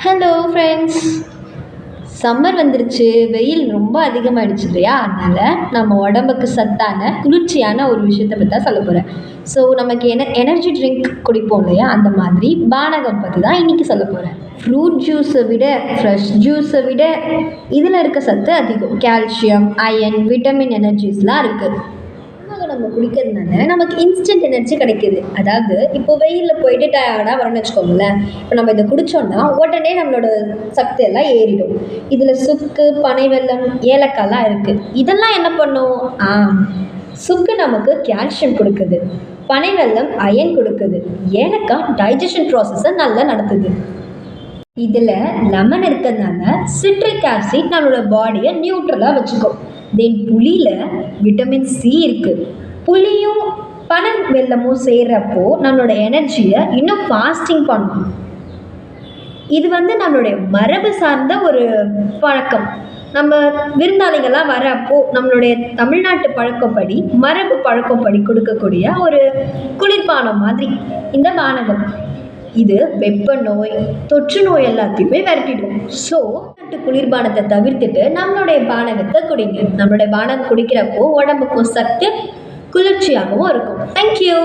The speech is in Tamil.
Hello friends. சம்மர் வந்துருச்சு, வெயில் ரொம்ப அதிகமாகிடுச்சு இல்லையா? அதனால் நம்ம உடம்புக்கு சத்தான குளிர்ச்சியான ஒரு விஷயத்தை பற்றி தான் சொல்ல போகிறேன். ஸோ நமக்கு எனர்ஜி ட்ரிங்க் குடிப்போம் இல்லையா, அந்த மாதிரி பானகம் பற்றி தான் இன்றைக்கி சொல்ல போகிறேன். ஃப்ரூட் ஜூஸை விட, ஃப்ரெஷ் ஜூஸை விட இதில் இருக்க சத்து அதிகம். கால்சியம், அயன், விட்டமின் எனர்ஜிஸ்லாம் இருக்குது. நம்ம குடிக்கிறதுனால நமக்கு இன்ஸ்டன்ட் எனர்ஜி கிடைக்கிது. அதாவது இப்போ வெயிலில் போயிட்டு டயர்டாக வரோன்னு வச்சுக்கோங்களேன், இப்போ நம்ம இதை குடித்தோன்னா உடனே நம்மளோட சக்தி எல்லாம் ஏறிடும். இதில் சுக்கு, பனை வெல்லம், ஏலக்காய்லாம் இருக்குது. இதெல்லாம் என்ன பண்ணும்? சுக்கு நமக்கு கால்சியம் கொடுக்குது, பனை வெல்லம் அயன் கொடுக்குது, ஏலக்காய் டைஜஷன் ப்ராசஸை நல்லா நடத்துது. இதில் லெமன் இருக்கிறதுனால சிட்ரிக் ஆசிட் நம்மளோட பாடியை நியூட்ரலாக வச்சுக்கும். தென் புளியில் விட்டமின் சி இருக்குது. புளியும் பனை வெல்லமும் செய்கிறப்போ நம்மளோட எனர்ஜியை இன்னும் ஃபாஸ்டிங் பண்ணும். இது நம்மளுடைய மரபு சார்ந்த ஒரு பழக்கம். நம்ம விருந்தாளிகள்லாம் வரப்போ நம்மளுடைய தமிழ்நாட்டு பழக்கப்படி, மரபு பழக்கப்படி கொடுக்கக்கூடிய ஒரு குளிர்பானம் மாதிரி இந்த பானகம். இது வெப்ப நோய், தொற்று நோய் எல்லாத்தையுமே விரட்டிடும். ஸோ குளிர்பானத்தை தவிர்த்துட்டு நம்மளுடைய பானகத்தை குடிங்க. நம்மளுடைய பானகம் குடிக்கிறப்போ உடம்புக்கும் சத்து, குளிர்ச்சியாகவும் இருக்கும். தேங்க்யூ.